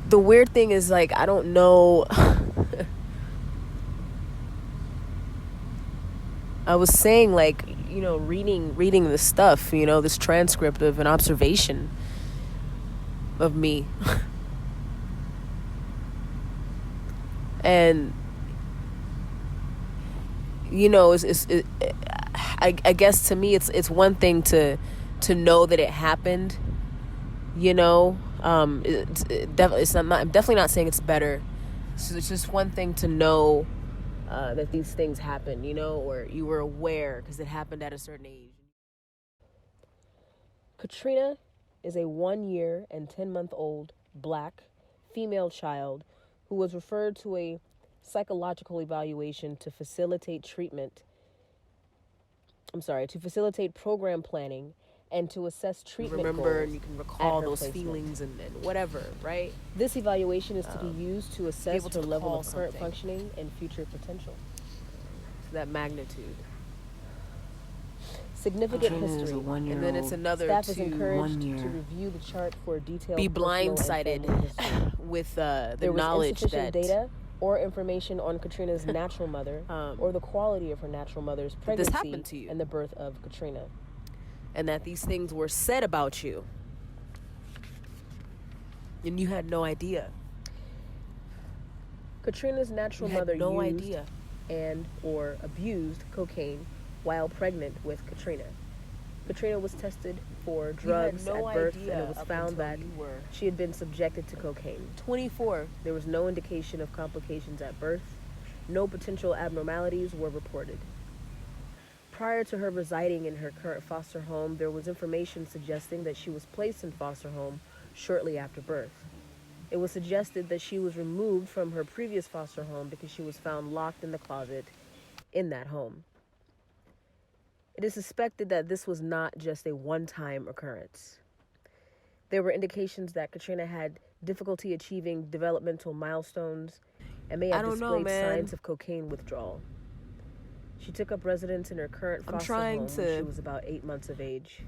the weird thing is, like, I don't know. I was saying, like, reading this stuff, this transcript of an observation of me. And, I guess to me, it's one thing to know that it happened, I'm definitely not saying it's better. So it's just one thing to know that these things happen, or you were aware because it happened at a certain age. Katrina is a 1 year and 10-month-old black female child who was referred to a psychological evaluation to facilitate program planning and to assess treatment goals. And you can recall those feelings and whatever, right? This evaluation is to be used to assess her level of current functioning and future potential. To that magnitude. Significant history. And then it's another staff is encouraged to review the chart for detailed be blindsided with the knowledge that data or information on Katrina's natural mother or the quality of her natural mother's pregnancy and the birth of Katrina. And that these things were said about you. And you had no idea. Katrina's natural mother used and or abused cocaine while pregnant with Katrina. Katrina was tested for drugs at birth, and it was found that she had been subjected to cocaine. 24. There was no indication of complications at birth. No potential abnormalities were reported. Prior to her residing in her current foster home, there was information suggesting that she was placed in foster home shortly after birth. It was suggested that she was removed from her previous foster home because she was found locked in the closet in that home. It is suspected that this was not just a one-time occurrence. There were indications that Katrina had difficulty achieving developmental milestones and may have displayed signs of cocaine withdrawal. She took up residence in her current foster home when she was about 8 months of age.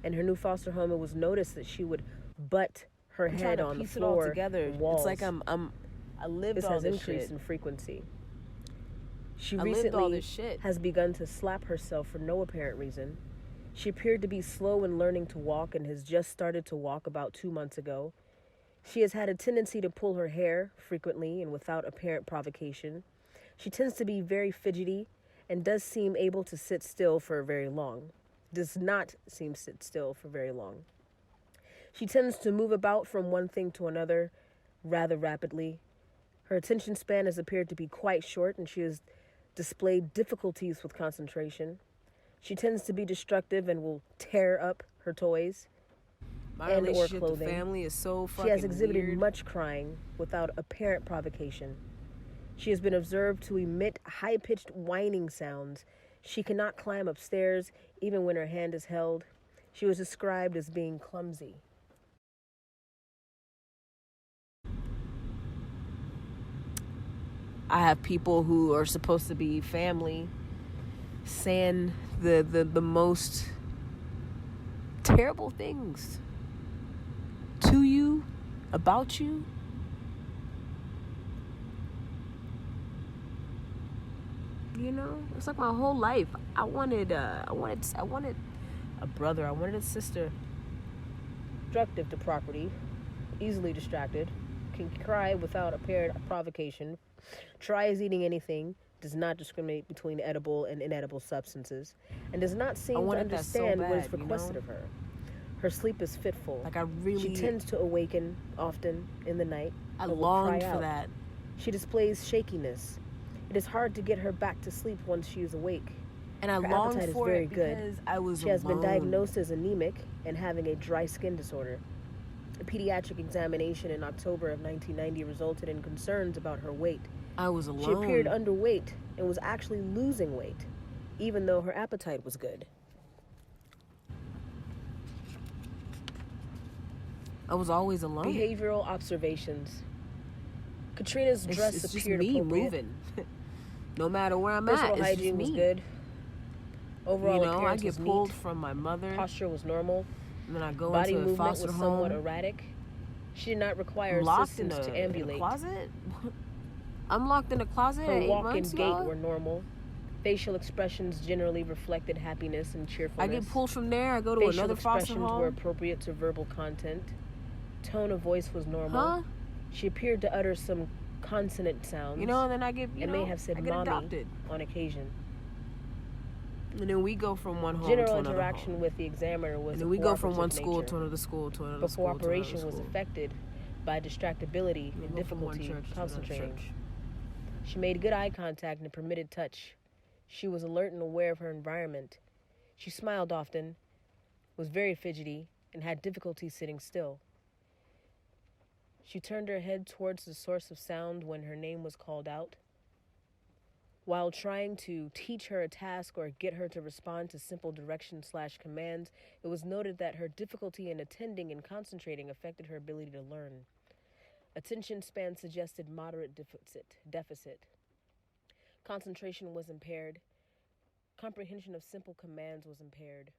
In her new foster home, it was noticed that she would butt her head on the floor and walls. It's like I lived all this shit. This has increased in frequency. She recently has begun to slap herself for no apparent reason. She appeared to be slow in learning to walk and has just started to walk about 2 months ago. She has had a tendency to pull her hair frequently and without apparent provocation. She tends to be very fidgety and does not seem able to sit still for very long. She tends to move about from one thing to another rather rapidly. Her attention span has appeared to be quite short, and she has displayed difficulties with concentration. She tends to be destructive and will tear up her toys and or clothing. Family is so fucking She has exhibited weird. Much crying without apparent provocation. She has been observed to emit high-pitched whining sounds. She cannot climb upstairs even when her hand is held. She was described as being clumsy. I have people who are supposed to be family saying the most terrible things to you, about you. It's like my whole life. I wanted a brother. I wanted a sister. Destructive to property, easily distracted, can cry without apparent provocation, tries eating anything, does not discriminate between edible and inedible substances, and does not seem to understand what is requested of her. Her sleep is fitful. She tends to awaken often in the night. I longed for that. She displays shakiness. It is hard to get her back to sleep once she is awake. And her appetite is very good. She has been diagnosed as anemic and having a dry skin disorder. A pediatric examination in October of 1990 resulted in concerns about her weight. I was alone. She appeared underweight and was actually losing weight, even though her appetite was good. I was always alone. Behavioral observations. Katrina's dress appeared appropriate. Moving. No matter where I'm at, it's hygiene was good. Overall appearance I get pulled from my mother. Posture was normal. And then I go into a foster home. Body movement was somewhat erratic. She did not require assistance to ambulate. Closet? I'm locked in a closet. Her walk and gait were normal. Facial expressions generally reflected happiness and cheerfulness. I get pulled from there. I go to another foster home. Facial expressions were appropriate to verbal content. Tone of voice was normal. She appeared to utter some consonant sounds. And then I get, and may have said mommy adopted on occasion. And then we go from one home to another home. General interaction with the examiner was. And then we go from one school to another school to another school. But cooperation was affected by distractibility and difficulty concentrating. She made good eye contact and permitted touch. She was alert and aware of her environment. She smiled often, was very fidgety, and had difficulty sitting still. She turned her head towards the source of sound when her name was called out. While trying to teach her a task or get her to respond to simple directions/commands, it was noted that her difficulty in attending and concentrating affected her ability to learn. Attention span suggested moderate deficit. Concentration was impaired. Comprehension of simple commands was impaired.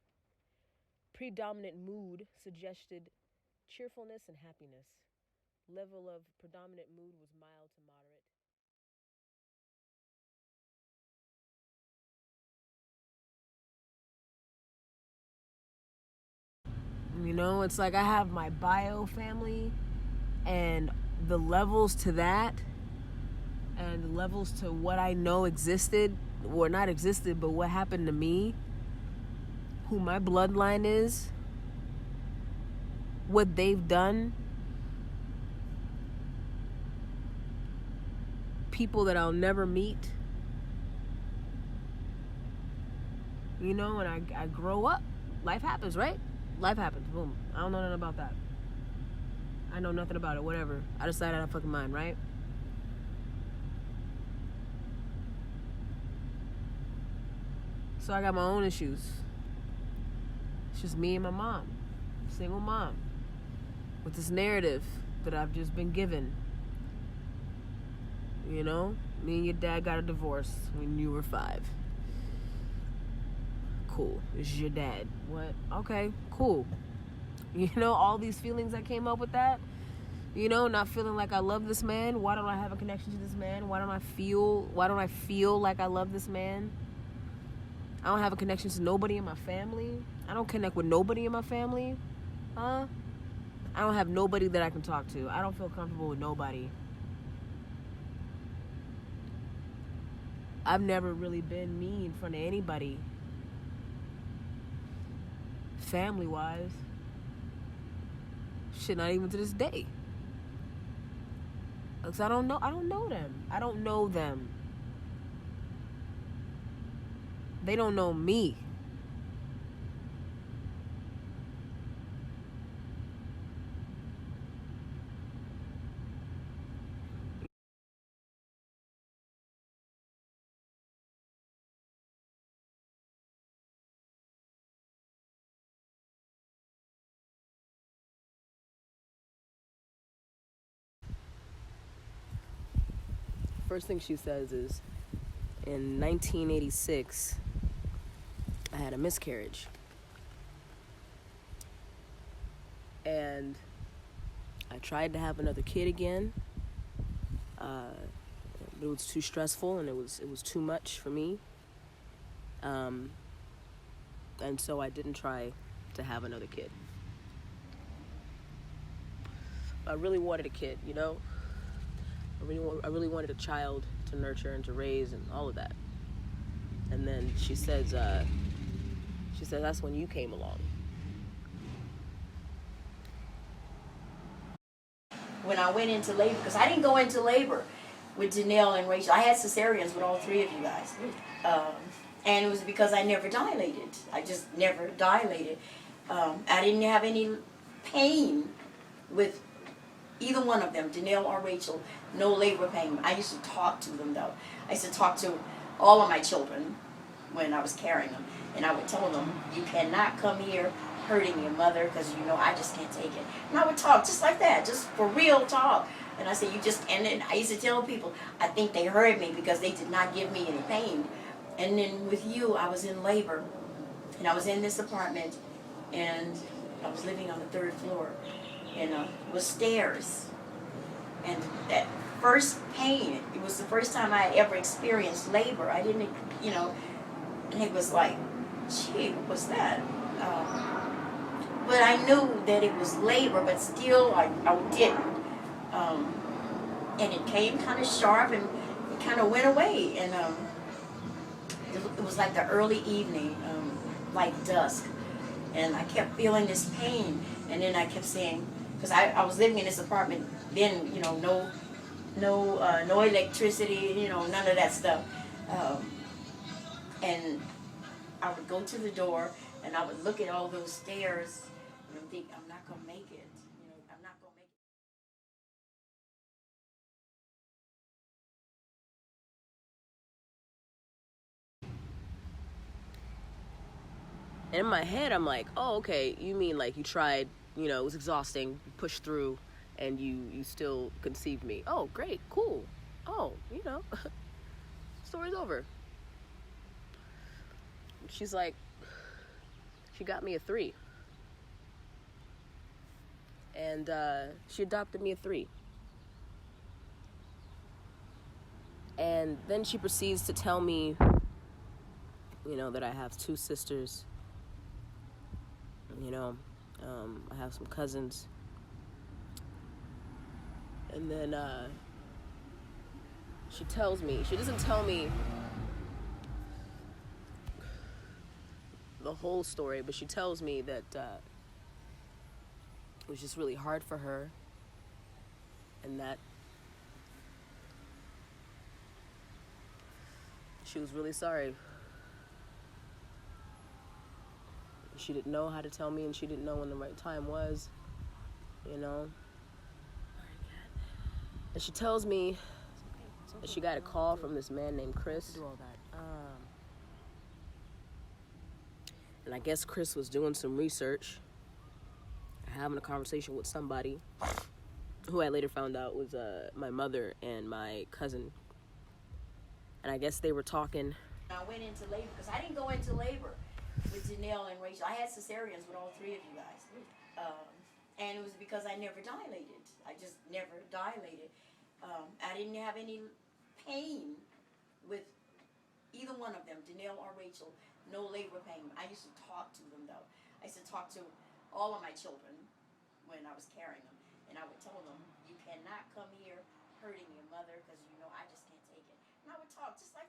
Predominant mood suggested cheerfulness and happiness. Level of predominant mood was mild to moderate. It's like I have my bio family and the levels to that and the levels to what I know existed, or not existed, but what happened to me, who my bloodline is, what they've done, people that I'll never meet, and I grow up. Life happens, right? Life happens. Boom. I don't know nothing about that. I know nothing about it. Whatever. I decided out of fucking mind, right? So I got my own issues. It's just me and my mom. Single mom. With this narrative that I've just been given. Me and your dad got a divorce when you were 5. Cool. This is your dad. What? Okay, cool. All these feelings that came up with that. Not feeling like I love this man. Why don't I have a connection to this man? Why don't I feel like I love this man? I don't have a connection to nobody in my family. I don't connect with nobody in my family. I don't have nobody that I can talk to. I don't feel comfortable with nobody. I've never really been me in front of anybody. Family-wise. Shit, not even to this day. Because I don't know them. I don't know them. They don't know me. First thing she says is, in 1986, I had a miscarriage. And I tried to have another kid again. It was too stressful and it was too much for me. And so I didn't try to have another kid. I really wanted a kid, I really wanted a child to nurture and to raise and all of that. And then she says that's when you came along. When I went into labor, because I didn't go into labor with Janelle and Rachel. I had cesareans with all 3 of you guys. And it was because I never dilated. I just never dilated. I didn't have any pain with either one of them, Janelle or Rachel. No labor pain. I used to talk to them, though. I used to talk to all of my children when I was carrying them. And I would tell them, you cannot come here hurting your mother because I just can't take it. And I would talk just like that, just for real talk. And I said, and then I used to tell people, I think they heard me because they did not give me any pain. And then with you, I was in labor. And I was in this apartment, and I was living on the 3rd floor. was stairs. And that first pain, it was the first time I ever experienced labor. I didn't, and it was like, gee, what was that? But I knew that it was labor, but still I didn't. And it came kind of sharp and it kind of went away. And it was like the early evening, like dusk. And I kept feeling this pain. And then I kept saying, because I was living in this apartment then, no electricity, none of that stuff. And I would go to the door and I would look at all those stairs and think, I'm not going to make it. I'm not going to make it. And in my head, I'm like, oh, okay, you mean like you tried, it was exhausting, you pushed through, and you still conceived me. Oh, great, cool. Oh, story's over. She's like, she got me a 3. And she adopted me a 3. And then she proceeds to tell me, that I have 2 sisters. I have some cousins. And then she doesn't tell me the whole story, but she tells me that it was just really hard for her, and that she was really sorry. She didn't know how to tell me, and she didn't know when the right time was, And she tells me that she got a call from this man named Chris. And I guess Chris was doing some research, having a conversation with somebody who I later found out was my mother and my cousin. And I guess they were talking. I went into labor because I didn't go into labor with Janelle and Rachel. I had cesareans with all 3 of you guys. And it was because I never dilated. I just never dilated. I didn't have any pain with either one of them, Janelle or Rachel. No labor pain. I used to talk to them, though. I used to talk to all of my children when I was carrying them. And I would tell them, you cannot come here hurting your mother because, I just can't take it. And I would talk just like